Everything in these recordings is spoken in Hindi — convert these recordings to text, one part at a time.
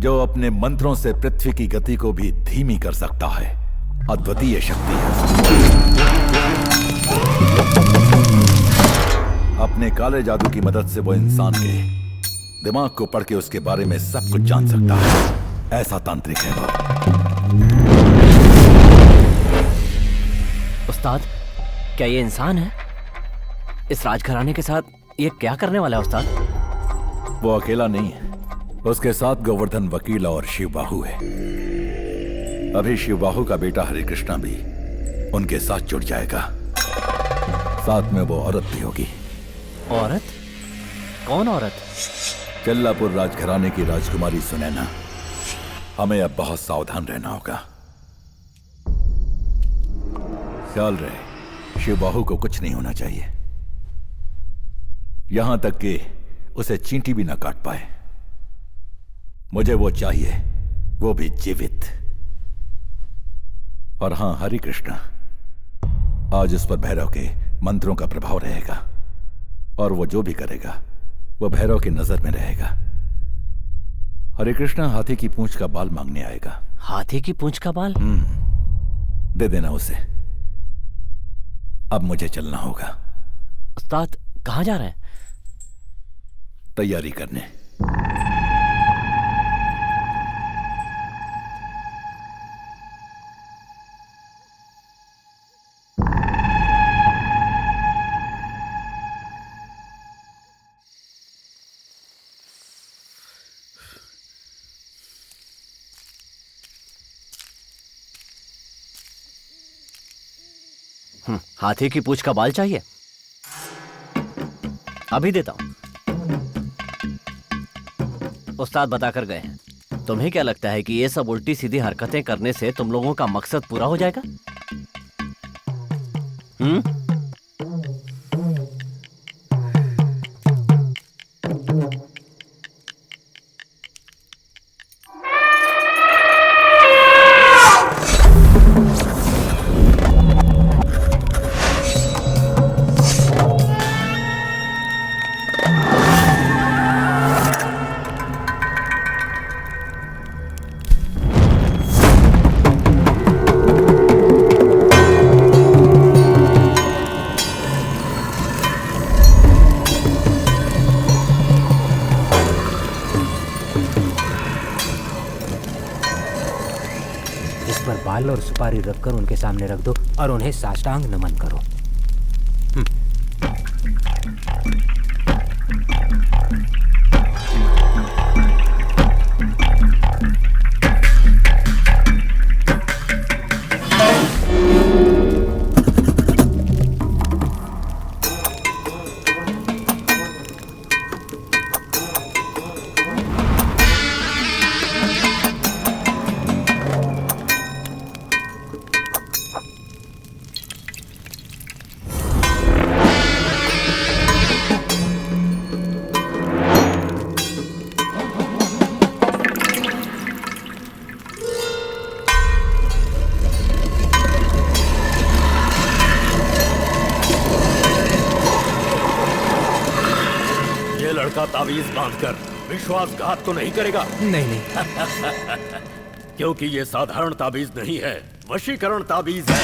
जो अपने मंत्रों से पृथ्वी की गति को भी धीमी कर सकता है। अद्वितीय शक्ति है। अपने काले जादू की मदद से वो इंसान के दिमाग को पढ़ के उसके बारे में सब कुछ जान सकता है। ऐसा तांत्रिक है वो। उस्ताद, क्या ये इंसान है? इस राजघराने के साथ ये क्या करने वाला है उस्ताद? वो अकेला नहीं है, उसके साथ गोवर्धन वकील और शिवबाहु है। अभी शिवबाहु का बेटा हरे कृष्णा भी उनके साथ जुड़ जाएगा। साथ में वो औरत भी होगी। औरत? कौन औरत? चल्लापुर राजघराने की राजकुमारी सुनैना। हमें अब बहुत सावधान रहना होगा। ख्याल रहे शिवबाहु को कुछ नहीं होना चाहिए, यहां तक कि उसे चींटी भी ना काट पाए। मुझे वो चाहिए, वो भी जीवित। और हां हरि कृष्णा, आज उस पर भैरव के मंत्रों का प्रभाव रहेगा और वो जो भी करेगा वो भैरव की नजर में रहेगा। हरे कृष्णा हाथी की पूंछ का बाल मांगने आएगा। हाथी की पूंछ का बाल? दे देना उसे। अब मुझे चलना होगा। उस्ताद कहां जा रहे हैं? तैयारी करने। हाथी की पूंछ का बाल चाहिए? अभी देता हूं। उस्ताद बताकर गए हैं। तुम्हें क्या लगता है कि ये सब उल्टी सीधी हरकतें करने से तुम लोगों का मकसद पूरा हो जाएगा? बाल और सुपारी रखकर उनके सामने रख दो और उन्हें साष्टांग नमन करो। ताबीज बांधकर विश्वासघात तो नहीं करेगा? नहीं। क्योंकि ये साधारण ताबीज नहीं है, वशीकरण ताबीज है।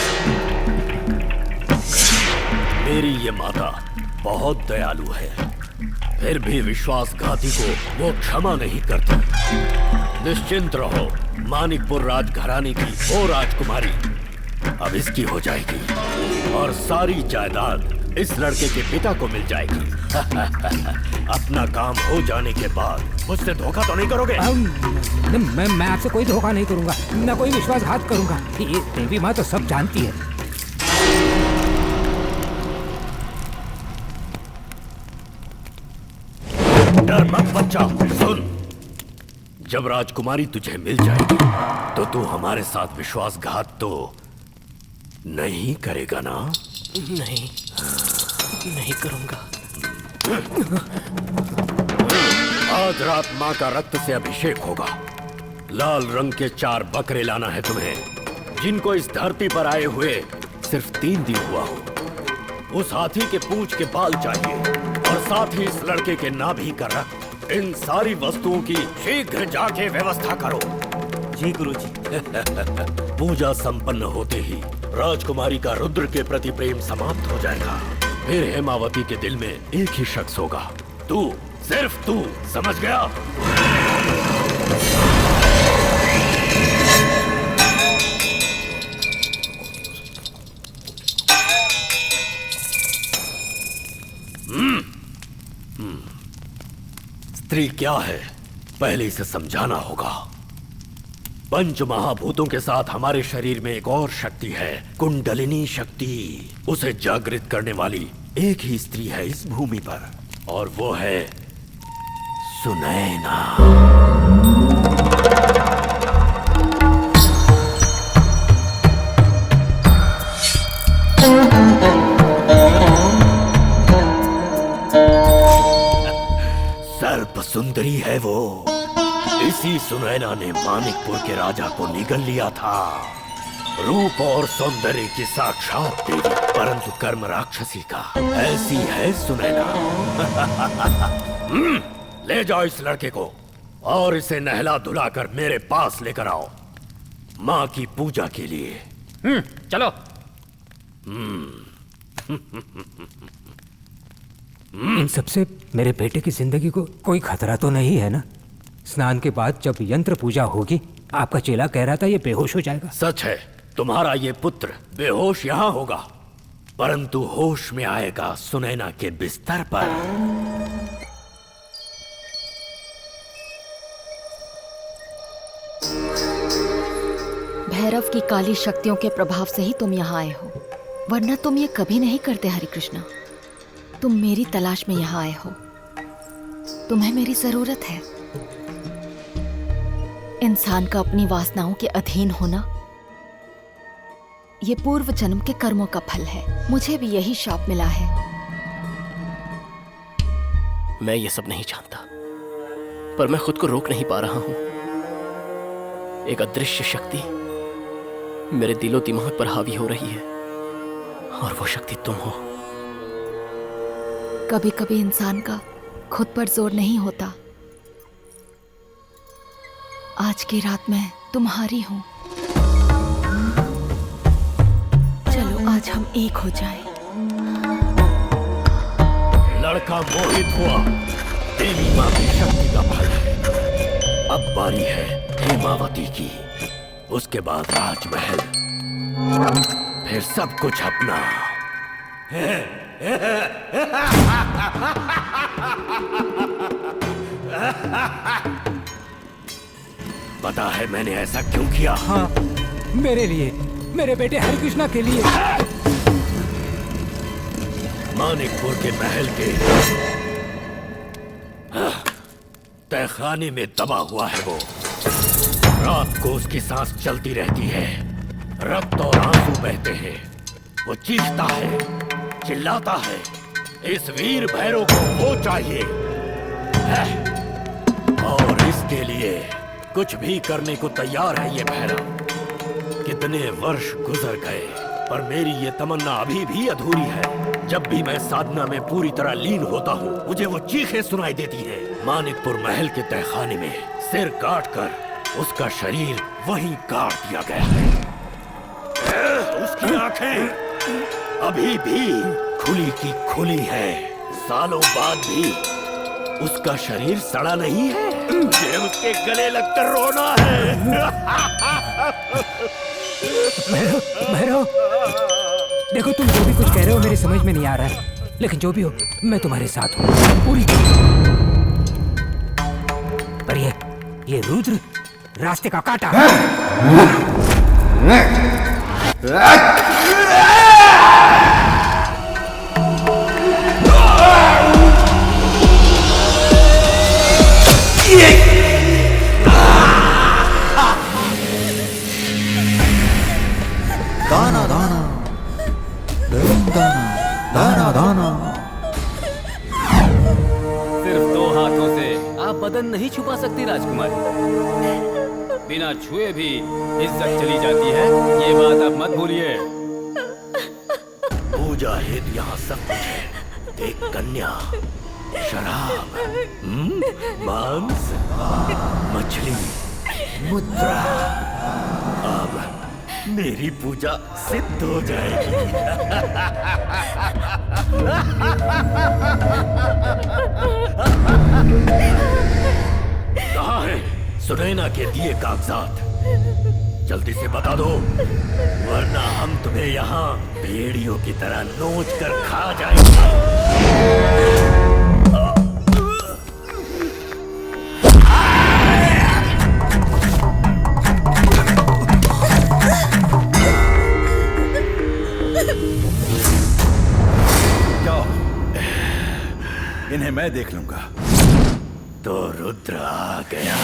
मेरी ये माता बहुत दयालु है, फिर भी विश्वासघाती को वो क्षमा नहीं करती। निश्चिंत रहो, मानिकपुर राजघराने की वो राजकुमारी अब इसकी हो जाएगी और सारी जायदाद इस लड़के के पिता को मिल जाएगी। अपना काम हो जाने के बाद मुझसे धोखा तो नहीं करोगे? मैं आपसे कोई धोखा नहीं करूंगा, न कोई विश्वासघात करूंगा। ये देवी माँ तो सब जानती है। डर मत बच्चा, सुन। जब राजकुमारी तुझे मिल जाएगी तो तू हमारे साथ विश्वासघात तो नहीं करेगा ना? नहीं करूंगा। आज रात माँ का रक्त से अभिषेक होगा। लाल रंग के 4 बकरे लाना है तुम्हें, जिनको इस धरती पर आए हुए सिर्फ 3 दिन हुआ हो। उस हाथी के पूंछ के बाल चाहिए और साथ ही इस लड़के के नाभि का रक्त। इन सारी वस्तुओं की शीघ्र जाके व्यवस्था करो। जी गुरुजी। पूजा संपन्न होते ही राजकुमारी का रुद्र के प्रति प्रेम समाप्त हो जाएगा। फिर हेमावती के दिल में एक ही शख्स होगा, तू, सिर्फ तू। समझ गया? स्त्री क्या है पहले इसे समझाना होगा। पंच महाभूतों के साथ हमारे शरीर में एक और शक्ति है, कुंडलिनी शक्ति। उसे जागृत करने वाली एक ही स्त्री है इस भूमि पर, और वो है सुनैना। सर्प सुंदरी है वो। इसी सुनैना ने मानिकपुर के राजा को निगल लिया था। रूप और सौंदर्य की साक्षात देवी, परंतु कर्म राक्षसी का। ऐसी है सुनैना। ले जाओ इस लड़के को और इसे नहला धुलाकर मेरे पास लेकर आओ, माँ की पूजा के लिए। चलो। इन सबसे मेरे बेटे की जिंदगी को कोई खतरा तो नहीं है ना? स्नान के बाद जब यंत्र पूजा होगी, आपका चेला कह रहा था ये बेहोश हो जाएगा। सच है, तुम्हारा ये पुत्र बेहोश यहाँ होगा, परंतु होश में आएगा सुनैना के बिस्तर पर। भैरव की काली शक्तियों के प्रभाव से ही तुम यहाँ आए हो, वरना तुम ये कभी नहीं करते। हरि कृष्णा, तुम मेरी तलाश में यहाँ आए हो। तुम्हें मेरी जरूरत है। इंसान का अपनी वासनाओं के अधीन होना ये पूर्व जन्म के कर्मों का फल है। मुझे भी यही शाप मिला है। मैं ये सब नहीं जानता, पर मैं खुद को रोक नहीं पा रहा हूं। एक अदृश्य शक्ति मेरे दिलो दिमाग पर हावी हो रही है, और वो शक्ति तुम हो। कभी कभी इंसान का खुद पर जोर नहीं होता। आज की रात मैं तुम्हारी हूं। चलो आज हम एक हो जाएं। लड़का मोहित हुआ, देवी माँ की शक्ति का फल है। अब बारी है हेमावती की, उसके बाद राजमहल, फिर सब कुछ अपना। पता है मैंने ऐसा क्यों किया? हाँ, मेरे लिए, मेरे बेटे हरि कृष्णा के लिए। मानिकपुर के महल के तहखाने में दबा हुआ है वो। रात को उसकी सांस चलती रहती है, रक्त और आंसू बहते हैं। वो चीखता है, चिल्लाता है। इस वीर भैरव को वो चाहिए है। और इसके लिए कुछ भी करने को तैयार है ये भैरव। कितने वर्ष गुजर गए, पर मेरी ये तमन्ना अभी भी अधूरी है। जब भी मैं साधना में पूरी तरह लीन होता हूँ, मुझे वो चीखें सुनाई देती हैं। मानिकपुर महल के तहखाने में सिर काटकर उसका शरीर वहीं काट दिया गया है। उसकी आंखें अभी भी खुली की खुली है। सालों बाद भी उसका शरीर सड़ा नहीं है। मुझे उसके गले लगकर रोना है। भैरव, देखो तुम जो भी कुछ कह रहे हो मेरी समझ में नहीं आ रहा है, लेकिन जो भी हो मैं तुम्हारे साथ हूँ पूरी। पर ये रुद्र रास्ते का कांटा। दाना दाना दाना दाना दाना। सिर्फ 2 हाथों से आप बदन नहीं छुपा सकती राजकुमारी। बिना छुए भी इज्जत चली जाती है, ये बात आप मत भूलिए। पूजा हेतु यहाँ सब कुछ है। देख कन्या, शराब, मांस, मछली, मुद्रा। अब मेरी पूजा सिद्ध हो जाएगी। कहाँ है सुनैना के दिए कागजात? जल्दी से बता दो, वरना हम तुम्हें यहाँ भेड़ियों की तरह नोच कर खा जाएंगे। जाओ, इन्हें मैं देख लूंगा। तो रुद्र आ गया।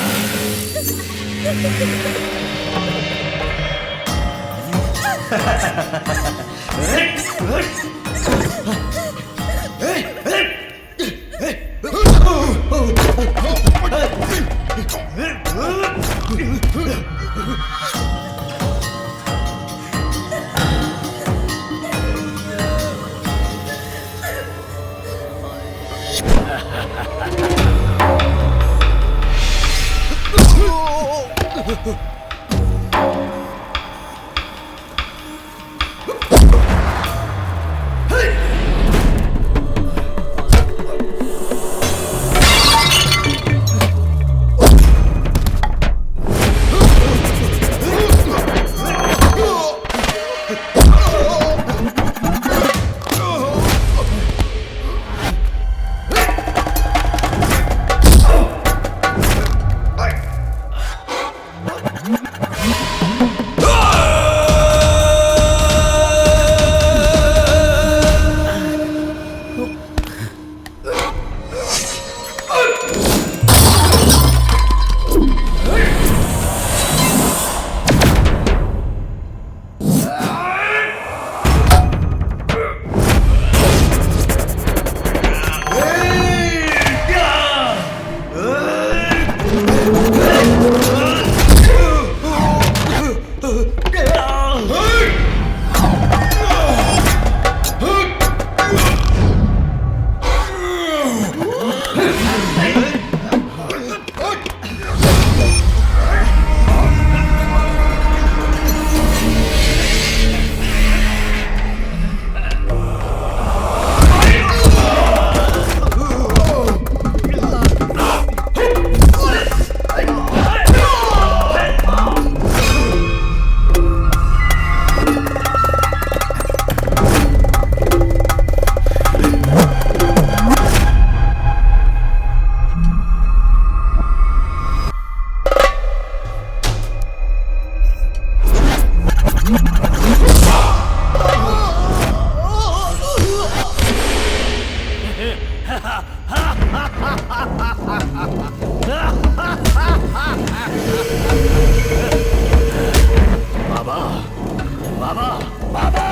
बाबा, बाबा, बाबा!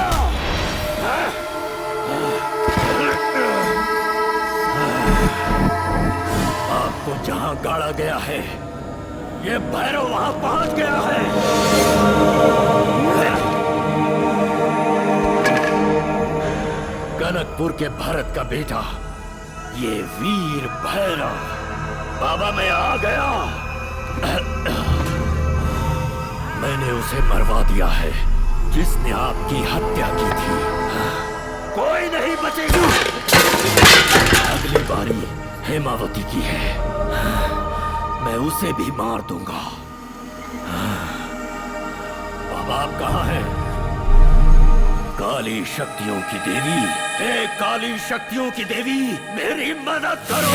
आपको जहां गाड़ा गया है, ये भैरव वहां पहुंच गया है। कनकपुर के भरत का बेटा, ये वीर भैरव। बाबा, मैं आ गया। मैंने उसे मरवा दिया है जिसने आपकी हत्या की थी। कोई नहीं बचेगा। अगली बारी हेमावती की है, मैं उसे भी मार दूंगा। बाबा, आप कहाँ हैं? काली शक्तियों की देवी, हे काली शक्तियों की देवी, मेरी मदद करो।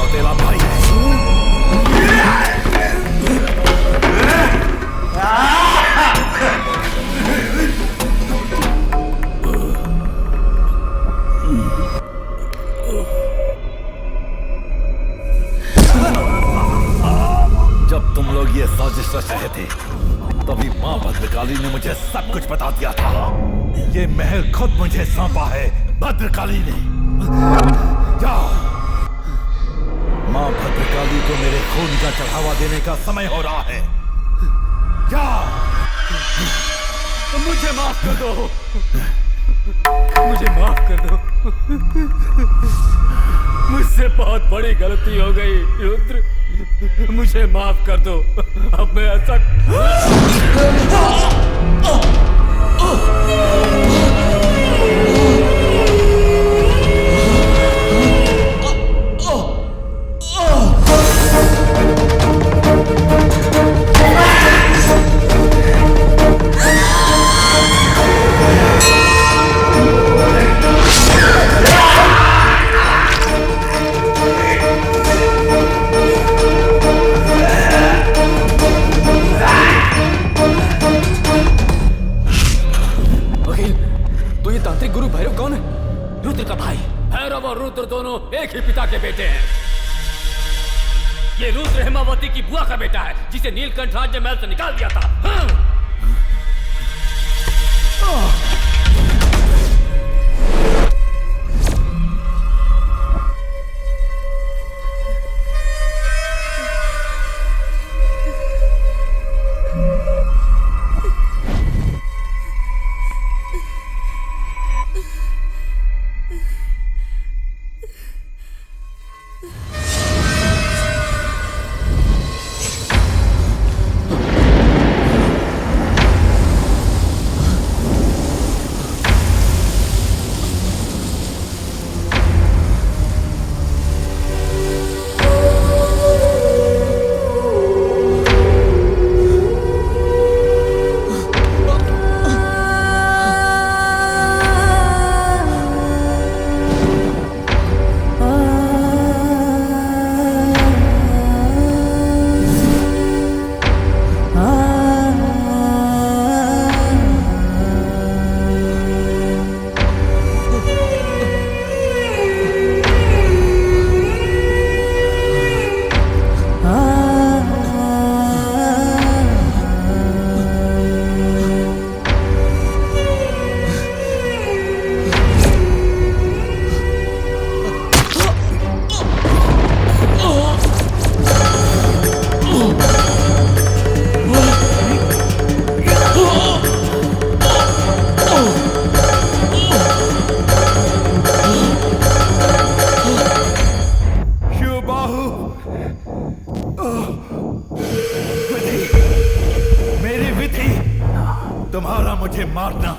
सौतेला भाई है। जब तुम लोग ये साजिश रच रहे थे तभी मां भद्रकाली ने मुझे सब कुछ बता दिया था। ये महल खुद मुझे सौंपा है भद्रकाली ने। जाओ, मां भद्रकाली को मेरे खून का चढ़ावा देने का समय हो रहा है। जाओ, मुझे माफ कर दो, मुझे माफ कर दो। मुझसे बहुत बड़ी गलती हो गई रुद्र, मुझे माफ कर दो। अब मैं ऐसा भैरव और रुद्र दोनों एक ही पिता के बेटे हैं। ये रुद्र हेमावती की बुआ का बेटा है जिसे नीलकंठ राज्य महल से निकाल दिया था। हाँ? तुम्हारा मुझे मारना